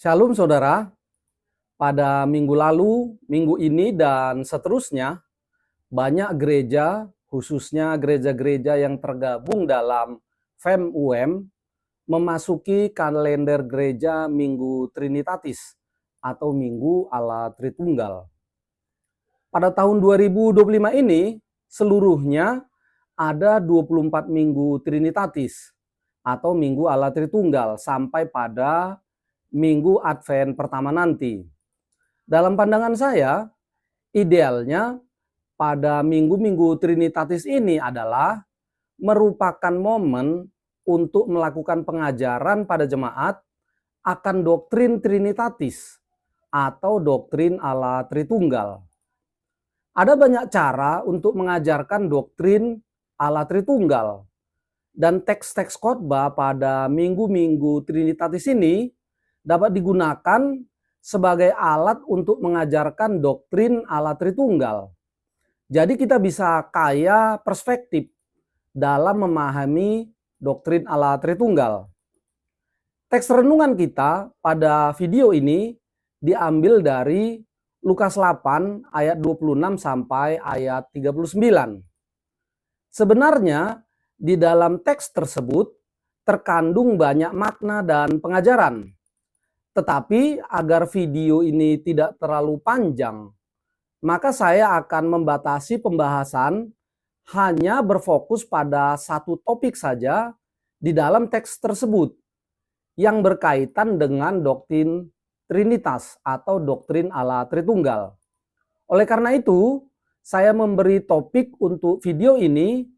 Shalom saudara, pada minggu lalu, minggu ini dan seterusnya, banyak gereja, khususnya gereja-gereja yang tergabung dalam FEM-UM, memasuki kalender gereja Minggu Trinitatis atau Minggu Allah Tritunggal. Pada tahun 2025 ini, seluruhnya ada 24 Minggu Trinitatis atau Minggu Allah Tritunggal sampai pada Minggu Advent pertama nanti. Dalam pandangan saya, idealnya pada minggu-minggu Trinitatis ini adalah merupakan momen untuk melakukan pengajaran pada jemaat akan doktrin Trinitatis atau doktrin Allah Tritunggal. Ada banyak cara untuk mengajarkan doktrin Allah Tritunggal, dan teks-teks khotbah pada minggu-minggu Trinitatis ini dapat digunakan sebagai alat untuk mengajarkan doktrin Allah Tritunggal. Jadi kita bisa kaya perspektif dalam memahami doktrin Allah Tritunggal. Teks renungan kita pada video ini diambil dari Lukas 8 ayat 26 sampai ayat 39. Sebenarnya di dalam teks tersebut terkandung banyak makna dan pengajaran. Tetapi agar video ini tidak terlalu panjang, maka saya akan membatasi pembahasan hanya berfokus pada satu topik saja di dalam teks tersebut yang berkaitan dengan doktrin Trinitas atau doktrin Allah Tritunggal. Oleh karena itu, saya memberi topik untuk video ini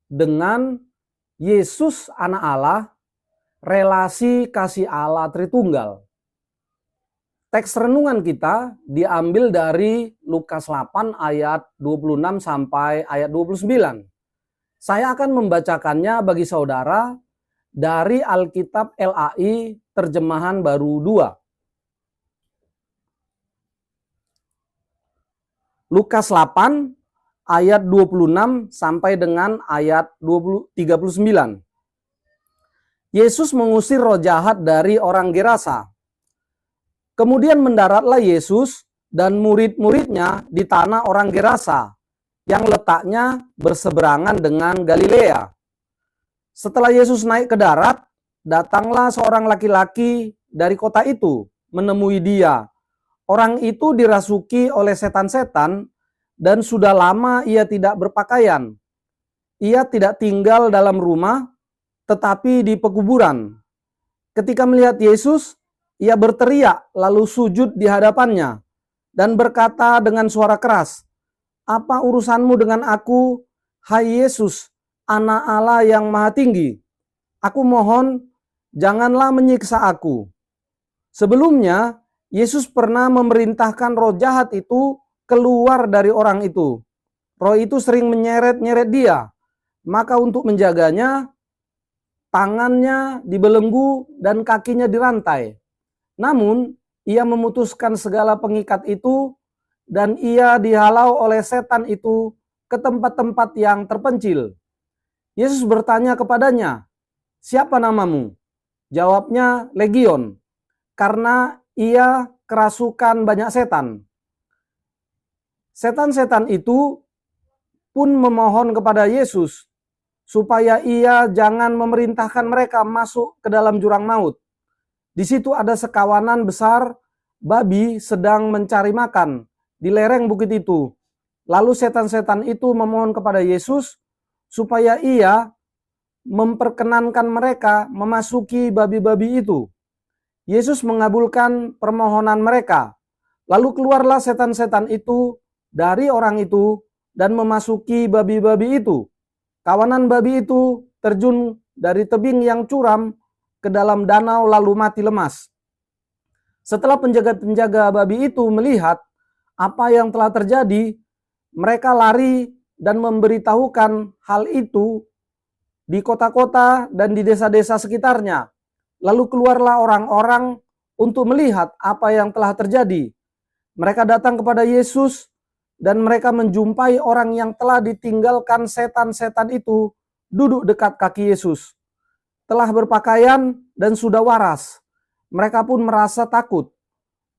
dengan Yesus Anak Allah, relasi kasih Allah Tritunggal. Teks renungan kita diambil dari Lukas 8 ayat 26 sampai ayat 29. Saya akan membacakannya bagi saudara dari Alkitab LAI Terjemahan Baru 2. Lukas 8 ayat 26 sampai dengan ayat 39. Yesus mengusir roh jahat dari orang Gerasa. Kemudian mendaratlah Yesus dan murid-muridnya di tanah orang Gerasa yang letaknya berseberangan dengan Galilea. Setelah Yesus naik ke darat, datanglah seorang laki-laki dari kota itu menemui dia. Orang itu dirasuki oleh setan-setan dan sudah lama ia tidak berpakaian. Ia tidak tinggal dalam rumah, tetapi di pekuburan. Ketika melihat Yesus, ia berteriak lalu sujud di hadapannya dan berkata dengan suara keras, "Apa urusanmu dengan aku, hai Yesus, Anak Allah yang Maha Tinggi? Aku mohon, janganlah menyiksa aku." Sebelumnya, Yesus pernah memerintahkan roh jahat itu keluar dari orang itu. Roh itu sering menyeret-nyeret dia. Maka untuk menjaganya, tangannya dibelenggu dan kakinya dirantai. Namun, ia memutuskan segala pengikat itu dan ia dihalau oleh setan itu ke tempat-tempat yang terpencil. Yesus bertanya kepadanya, "Siapa namamu?" Jawabnya, "Legion," karena ia kerasukan banyak setan. Setan-setan itu pun memohon kepada Yesus supaya ia jangan memerintahkan mereka masuk ke dalam jurang maut. Di situ ada sekawanan besar babi sedang mencari makan di lereng bukit itu. Lalu setan-setan itu memohon kepada Yesus supaya ia memperkenankan mereka memasuki babi-babi itu. Yesus mengabulkan permohonan mereka. Lalu keluarlah setan-setan itu dari orang itu dan memasuki babi-babi itu. Kawanan babi itu terjun dari tebing yang curam ke dalam danau lalu mati lemas. Setelah penjaga-penjaga babi itu melihat apa yang telah terjadi, mereka lari dan memberitahukan hal itu di kota-kota dan di desa-desa sekitarnya. Lalu keluarlah orang-orang untuk melihat apa yang telah terjadi. Mereka datang kepada Yesus dan mereka menjumpai orang yang telah ditinggalkan setan-setan itu duduk dekat kaki Yesus. Telah berpakaian dan sudah waras. mereka pun merasa takut.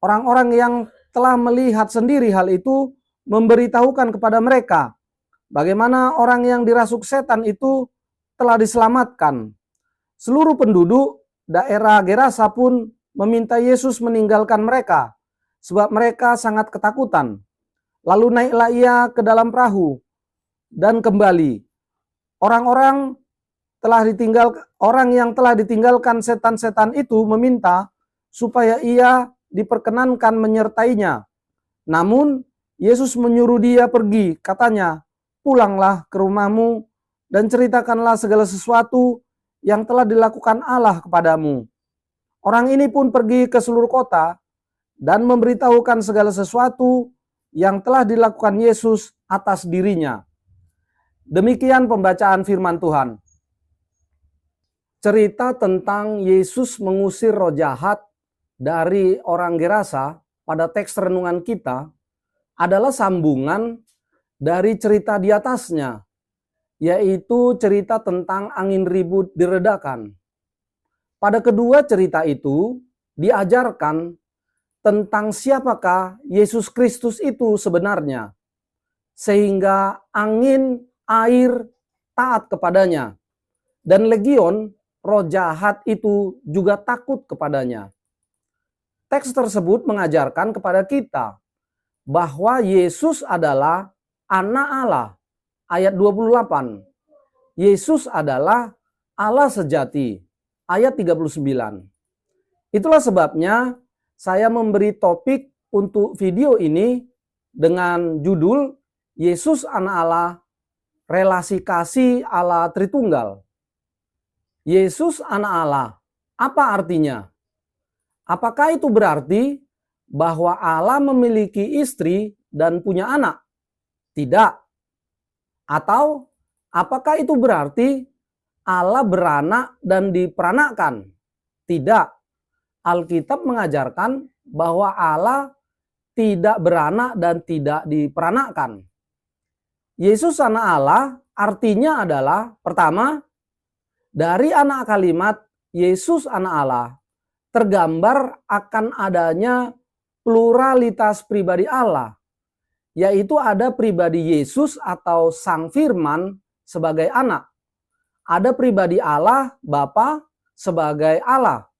Orang-orang yang telah melihat sendiri hal itu memberitahukan kepada mereka bagaimana orang yang dirasuk setan itu telah diselamatkan. Seluruh penduduk daerah Gerasa pun meminta Yesus meninggalkan mereka, sebab mereka sangat ketakutan. Lalu naiklah ia ke dalam perahu dan kembali. Orang yang telah ditinggalkan setan-setan itu meminta supaya ia diperkenankan menyertainya. Namun Yesus menyuruh dia pergi, katanya, "Pulanglah ke rumahmu dan ceritakanlah segala sesuatu yang telah dilakukan Allah kepadamu." Orang ini pun pergi ke seluruh kota dan memberitahukan segala sesuatu yang telah dilakukan Yesus atas dirinya. Demikian pembacaan firman Tuhan. Cerita tentang Yesus mengusir roh jahat dari orang Gerasa pada teks renungan kita adalah sambungan dari cerita di atasnya, yaitu cerita tentang angin ribut diredakan. Pada kedua cerita itu diajarkan tentang siapakah Yesus Kristus itu sebenarnya, sehingga angin, air taat kepadanya, dan legion roh jahat itu juga takut kepadanya. Teks tersebut mengajarkan kepada kita bahwa Yesus adalah anak Allah. Ayat 28. Yesus adalah Allah sejati. Ayat 39. Itulah sebabnya saya memberi topik untuk video ini dengan judul Yesus anak Allah, relasi kasih Allah Tritunggal. Yesus anak Allah, apa artinya? Apakah itu berarti bahwa Allah memiliki istri dan punya anak? Tidak. Atau apakah itu berarti Allah beranak dan diperanakkan? Tidak. Alkitab mengajarkan bahwa Allah tidak beranak dan tidak diperanakkan. Yesus anak Allah artinya adalah, pertama, dari anak kalimat Yesus anak Allah tergambar akan adanya pluralitas pribadi Allah, yaitu ada pribadi Yesus atau Sang Firman sebagai anak, ada pribadi Allah Bapa sebagai Allah,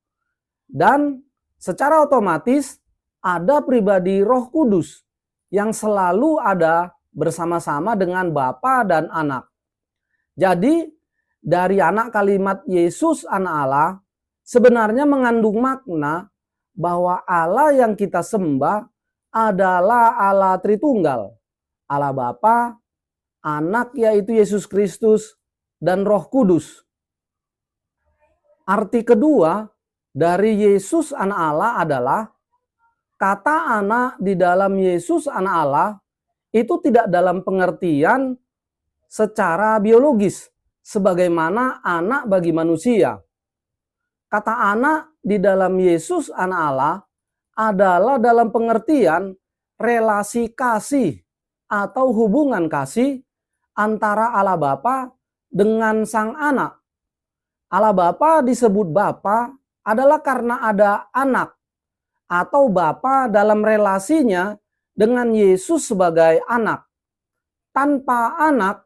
dan secara otomatis ada pribadi Roh Kudus yang selalu ada bersama-sama dengan Bapa dan anak. Jadi dari anak kalimat Yesus anak Allah sebenarnya mengandung makna bahwa Allah yang kita sembah adalah Allah Tritunggal, Allah Bapa, Anak yaitu Yesus Kristus, dan Roh Kudus. Arti kedua dari Yesus anak Allah adalah kata anak di dalam Yesus anak Allah itu tidak dalam pengertian secara biologis sebagaimana anak bagi manusia. Kata anak di dalam Yesus anak Allah adalah dalam pengertian relasi kasih atau hubungan kasih antara Allah Bapa dengan Sang Anak. Allah Bapa disebut Bapa adalah karena ada anak atau Bapa dalam relasinya dengan Yesus sebagai anak. Tanpa anak,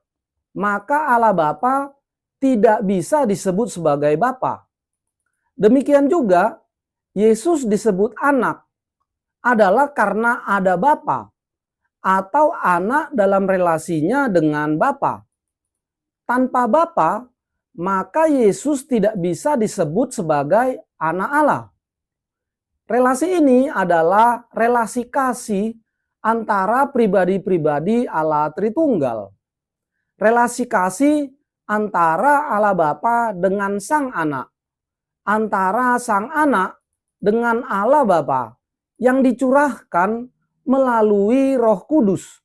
maka Allah Bapa tidak bisa disebut sebagai Bapa. Demikian juga Yesus disebut anak adalah karena ada Bapa atau anak dalam relasinya dengan Bapa. Tanpa Bapa, maka Yesus tidak bisa disebut sebagai anak Allah. Relasi ini adalah relasi kasih antara pribadi-pribadi Allah Tritunggal. Relasi kasih antara Allah Bapa dengan Sang Anak. Antara Sang Anak dengan Allah Bapa yang dicurahkan melalui Roh Kudus.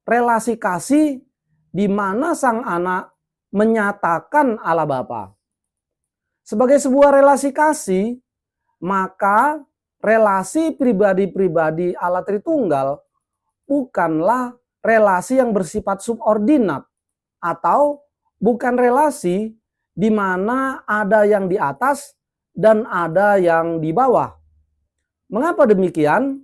Relasi kasih di mana Sang Anak menyatakan Allah Bapa. Sebagai sebuah relasi kasih, maka relasi pribadi-pribadi Allah Tritunggal bukanlah relasi yang bersifat subordinat atau bukan relasi di mana ada yang di atas dan ada yang di bawah. Mengapa demikian?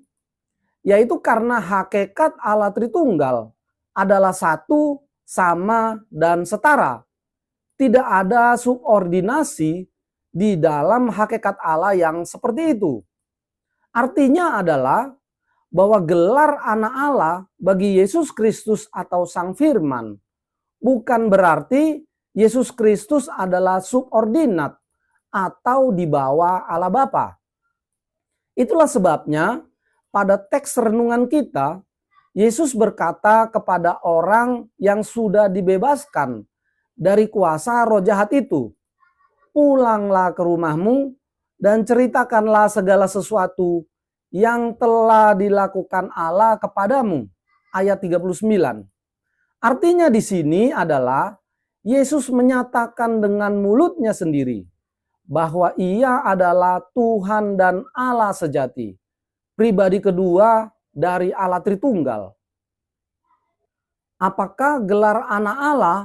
Yaitu karena hakikat Allah Tritunggal adalah satu, sama, dan setara. Tidak ada subordinasi di dalam hakikat Allah yang seperti itu. Artinya adalah bahwa gelar anak Allah bagi Yesus Kristus atau Sang Firman bukan berarti Yesus Kristus adalah subordinat atau di bawah Allah Bapa. Itulah sebabnya pada teks renungan kita, Yesus berkata kepada orang yang sudah dibebaskan dari kuasa roh jahat itu, "Pulanglah ke rumahmu dan ceritakanlah segala sesuatu yang telah dilakukan Allah kepadamu." Ayat 39. Artinya di sini adalah Yesus menyatakan dengan mulutnya sendiri bahwa ia adalah Tuhan dan Allah sejati, pribadi kedua dari Allah Tritunggal. Apakah gelar anak Allah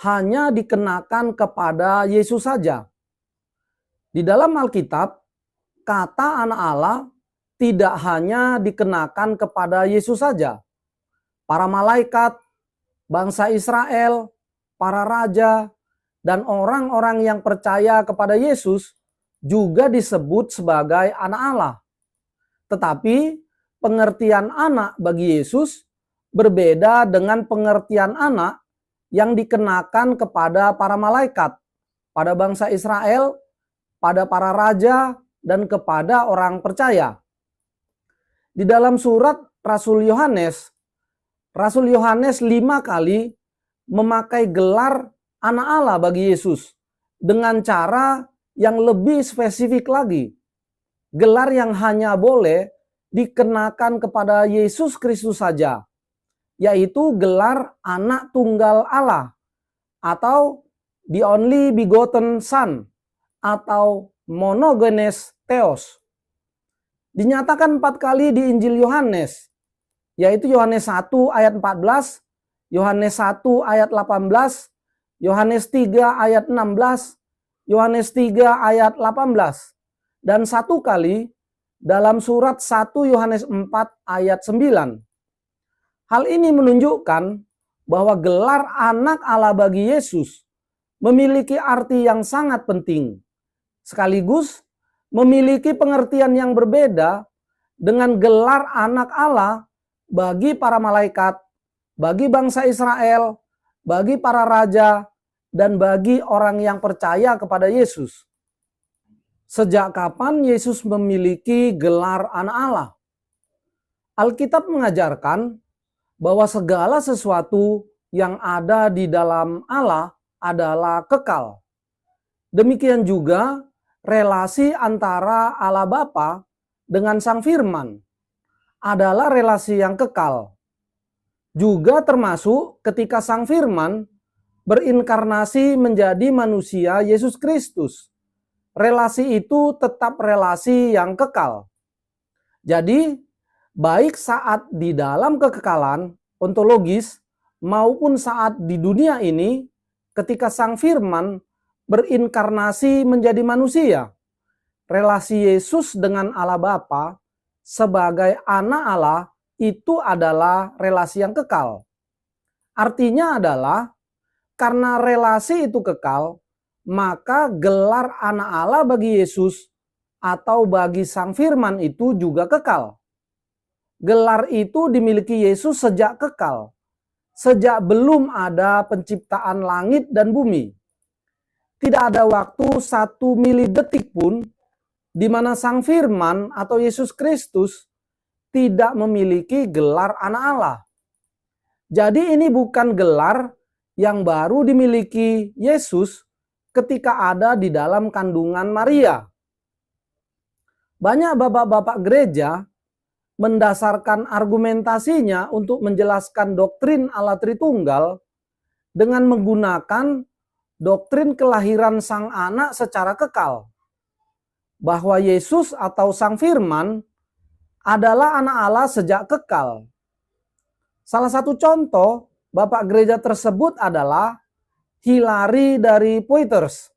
hanya dikenakan kepada Yesus saja? Di dalam Alkitab, kata anak Allah tidak hanya dikenakan kepada Yesus saja. Para malaikat, bangsa Israel, para raja, dan orang-orang yang percaya kepada Yesus juga disebut sebagai anak Allah. Tetapi pengertian anak bagi Yesus berbeda dengan pengertian anak yang dikenakan kepada para malaikat, pada bangsa Israel, pada para raja, dan kepada orang percaya. Di dalam surat Rasul Yohanes 5 kali memakai gelar anak Allah bagi Yesus dengan cara yang lebih spesifik lagi. Gelar yang hanya boleh dikenakan kepada Yesus Kristus saja, yaitu gelar anak tunggal Allah atau the only begotten son atau monogenes theos. Dinyatakan 4 kali di Injil Yohanes, yaitu Yohanes 1 ayat 14, Yohanes 1 ayat 18, Yohanes 3 ayat 16, Yohanes 3 ayat 18, dan 1 kali dalam surat 1 Yohanes 4 ayat 9. Hal ini menunjukkan bahwa gelar anak Allah bagi Yesus memiliki arti yang sangat penting, sekaligus memiliki pengertian yang berbeda dengan gelar anak Allah bagi para malaikat, bagi bangsa Israel, bagi para raja, dan bagi orang yang percaya kepada Yesus. Sejak kapan Yesus memiliki gelar anak Allah? Alkitab mengajarkan bahwa segala sesuatu yang ada di dalam Allah adalah kekal. Demikian juga relasi antara Allah Bapa dengan Sang Firman adalah relasi yang kekal. Juga termasuk ketika Sang Firman berinkarnasi menjadi manusia Yesus Kristus. Relasi itu tetap relasi yang kekal. Jadi, baik saat di dalam kekekalan ontologis maupun saat di dunia ini, ketika Sang Firman berinkarnasi menjadi manusia, relasi Yesus dengan Allah Bapa sebagai anak Allah itu adalah relasi yang kekal. Artinya adalah karena relasi itu kekal, maka gelar anak Allah bagi Yesus atau bagi Sang Firman itu juga kekal. Gelar itu dimiliki Yesus sejak kekal, sejak belum ada penciptaan langit dan bumi. Tidak ada waktu 1 milidetik pun di mana Sang Firman atau Yesus Kristus tidak memiliki gelar anak Allah. Jadi ini bukan gelar yang baru dimiliki Yesus ketika ada di dalam kandungan Maria. Banyak bapak-bapak gereja mendasarkan argumentasinya untuk menjelaskan doktrin Allah Tritunggal dengan menggunakan doktrin kelahiran Sang Anak secara kekal. Bahwa Yesus atau Sang Firman adalah anak Allah sejak kekal. Salah satu contoh bapak gereja tersebut adalah Hilary dari Poitiers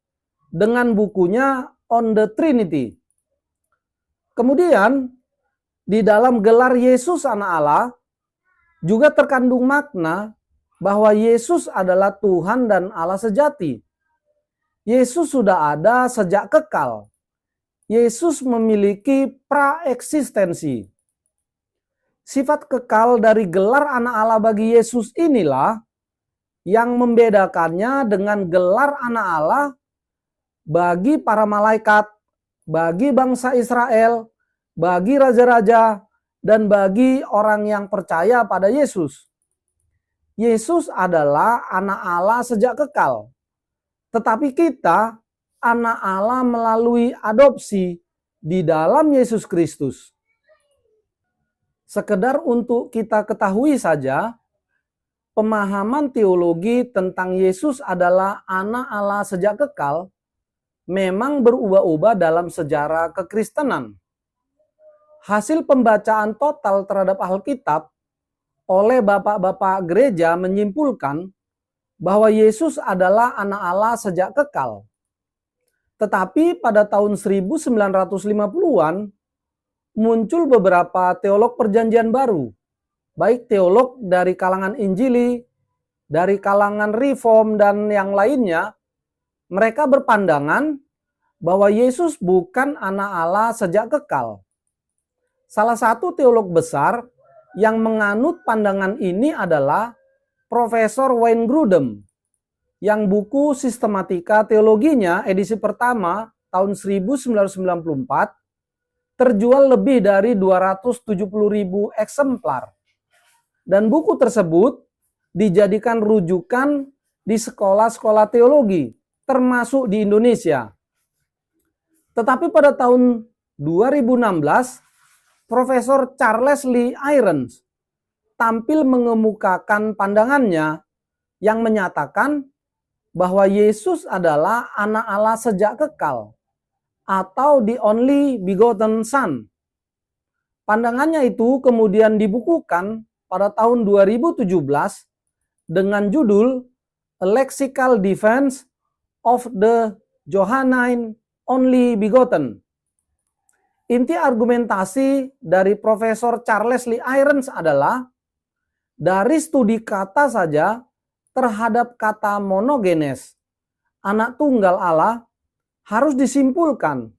dengan bukunya on the Trinity. Kemudian, di dalam gelar Yesus Anak Allah, juga terkandung makna bahwa Yesus adalah Tuhan dan Allah sejati. Yesus sudah ada sejak kekal. Yesus memiliki praeksistensi. Sifat kekal dari gelar Anak Allah bagi Yesus inilah yang membedakannya dengan gelar Anak Allah bagi para malaikat, bagi bangsa Israel, bagi raja-raja, dan bagi orang yang percaya pada Yesus. Yesus adalah Anak Allah sejak kekal. Tetapi kita anak Allah melalui adopsi di dalam Yesus Kristus. Sekedar untuk kita ketahui saja, pemahaman teologi tentang Yesus adalah Anak Allah sejak kekal memang berubah-ubah dalam sejarah kekristenan. Hasil pembacaan total terhadap Alkitab oleh bapak-bapak gereja menyimpulkan bahwa Yesus adalah Anak Allah sejak kekal. Tetapi pada tahun 1950-an muncul beberapa teolog perjanjian baru, baik teolog dari kalangan Injili, dari kalangan Reform, dan yang lainnya. Mereka berpandangan bahwa Yesus bukan Anak Allah sejak kekal. Salah satu teolog besar yang menganut pandangan ini adalah Profesor Wayne Grudem, yang buku Sistematika Teologinya edisi pertama tahun 1994 terjual lebih dari 270.000 eksemplar. Dan buku tersebut dijadikan rujukan di sekolah-sekolah teologi, termasuk di Indonesia. Tetapi pada tahun 2016, Profesor Charles Lee Irons tampil mengemukakan pandangannya yang menyatakan bahwa Yesus adalah Anak Allah sejak kekal, atau the only begotten Son. Pandangannya itu kemudian dibukukan pada tahun 2017 dengan judul A Lexical Defense of the Johannine Only Begotten. Inti argumentasi dari Profesor Charles Lee Irons adalah dari studi kata saja terhadap kata monogenes, anak tunggal Allah, harus disimpulkan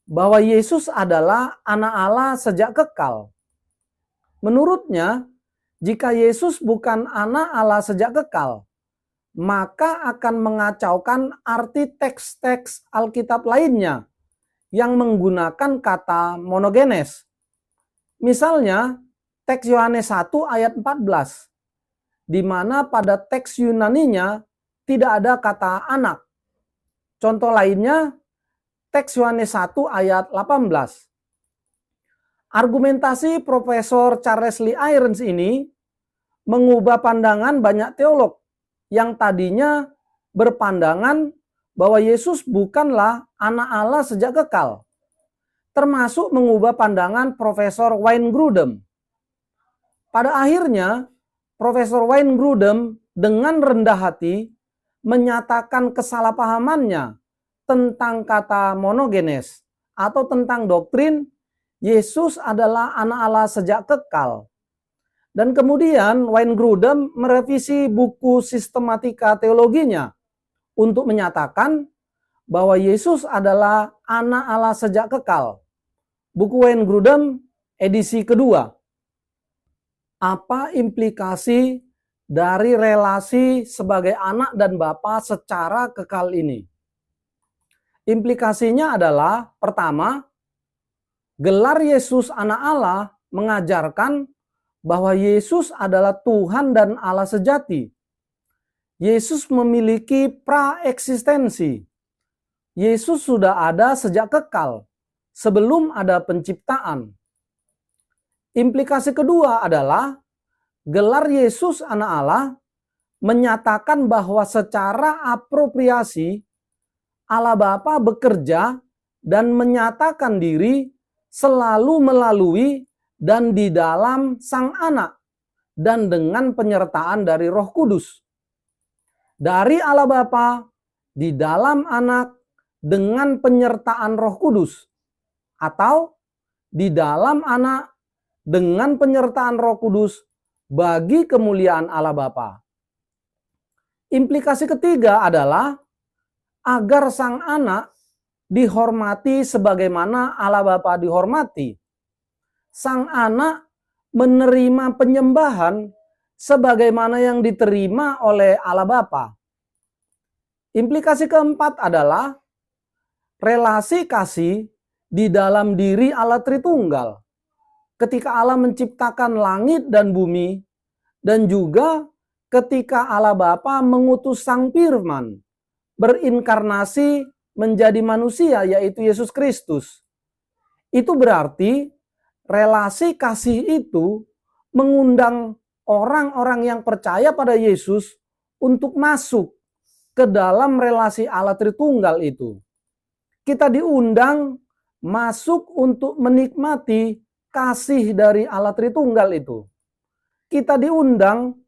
bahwa Yesus adalah Anak Allah sejak kekal. Menurutnya, jika Yesus bukan Anak Allah sejak kekal, maka akan mengacaukan arti teks-teks Alkitab lainnya yang menggunakan kata monogenes. Misalnya, teks Yohanes 1 ayat 14, di mana pada teks Yunaninya tidak ada kata anak. Contoh lainnya, teks Yohanes 1 ayat 18. Argumentasi Profesor Charles Lee Irons ini mengubah pandangan banyak teolog yang tadinya berpandangan bahwa Yesus bukanlah Anak Allah sejak kekal, termasuk mengubah pandangan Profesor Wayne Grudem. Pada akhirnya, Profesor Wayne Grudem dengan rendah hati menyatakan kesalahpahamannya tentang kata monogenes atau tentang doktrin Yesus adalah Anak Allah sejak kekal. Dan kemudian Wayne Grudem merevisi buku Sistematika Teologinya untuk menyatakan bahwa Yesus adalah Anak Allah sejak kekal. Buku Wayne Grudem edisi kedua. Apa implikasi dari relasi sebagai anak dan bapa secara kekal ini? Implikasinya adalah, pertama, gelar Yesus Anak Allah mengajarkan bahwa Yesus adalah Tuhan dan Allah sejati. Yesus memiliki praeksistensi. Yesus sudah ada sejak kekal, sebelum ada penciptaan. Implikasi kedua adalah gelar Yesus Anak Allah menyatakan bahwa secara apropriasi Allah Bapa bekerja dan menyatakan diri selalu melalui dan di dalam Sang Anak dan dengan penyertaan dari Roh Kudus. Dari Allah Bapa, di dalam Anak, dengan penyertaan Roh Kudus, atau di dalam Anak dengan penyertaan Roh Kudus bagi kemuliaan Allah Bapa. Implikasi ketiga adalah agar Sang Anak dihormati sebagaimana Allah Bapa dihormati. Sang Anak menerima penyembahan sebagaimana yang diterima oleh Allah Bapa. Implikasi keempat adalah relasi kasih di dalam diri Allah Tritunggal. Ketika Allah menciptakan langit dan bumi, dan juga ketika Allah Bapa mengutus Sang Firman berinkarnasi menjadi manusia, yaitu Yesus Kristus. Itu berarti relasi kasih itu mengundang orang-orang yang percaya pada Yesus untuk masuk ke dalam relasi Allah Tritunggal itu. Kita diundang masuk untuk menikmati kasih dari Allah Tritunggal itu. Kita diundang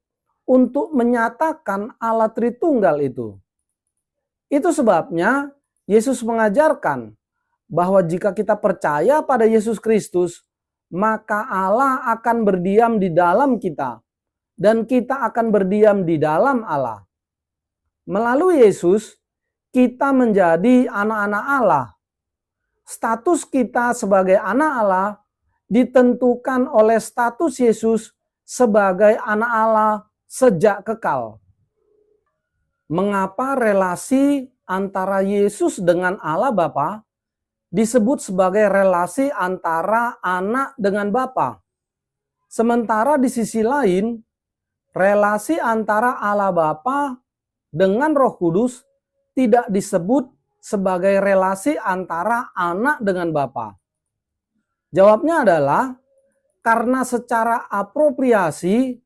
untuk menyatakan Allah Tritunggal itu. Itu sebabnya Yesus mengajarkan bahwa jika kita percaya pada Yesus Kristus, maka Allah akan berdiam di dalam kita dan kita akan berdiam di dalam Allah. Melalui Yesus, kita menjadi anak-anak Allah. Status kita sebagai anak Allah ditentukan oleh status Yesus sebagai anak Allah sejak kekal. Mengapa relasi antara Yesus dengan Allah Bapa disebut sebagai relasi antara anak dengan Bapa? Sementara di sisi lain, relasi antara Allah Bapa dengan Roh Kudus tidak disebut sebagai relasi antara anak dengan Bapa. Jawabnya adalah karena secara apropriasi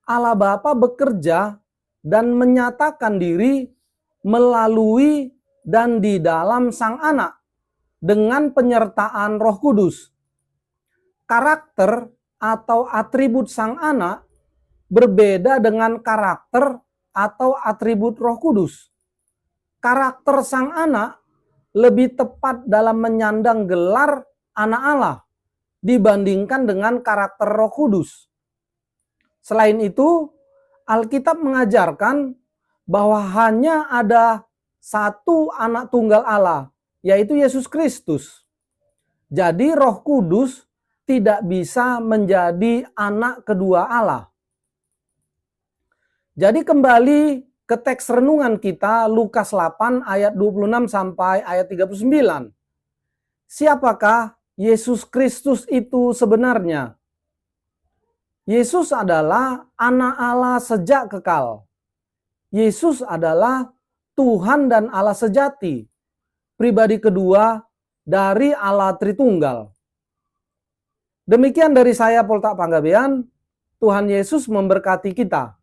Allah Bapa bekerja dan menyatakan diri melalui dan di dalam Sang Anak dengan penyertaan Roh Kudus. Karakter atau atribut Sang Anak berbeda dengan karakter atau atribut Roh Kudus. Karakter Sang Anak lebih tepat dalam menyandang gelar anak Allah dibandingkan dengan karakter Roh Kudus. Selain itu, Alkitab mengajarkan bahwa hanya ada satu anak tunggal Allah, yaitu Yesus Kristus. Jadi Roh Kudus tidak bisa menjadi anak kedua Allah. Jadi kembali ke teks renungan kita, Lukas 8 ayat 26 sampai ayat 39. Siapakah Yesus Kristus itu sebenarnya? Yesus adalah anak Allah sejak kekal. Yesus adalah Tuhan dan Allah sejati, pribadi kedua dari Allah Tritunggal. Demikian dari saya, Poltak Panggabean. Tuhan Yesus memberkati kita.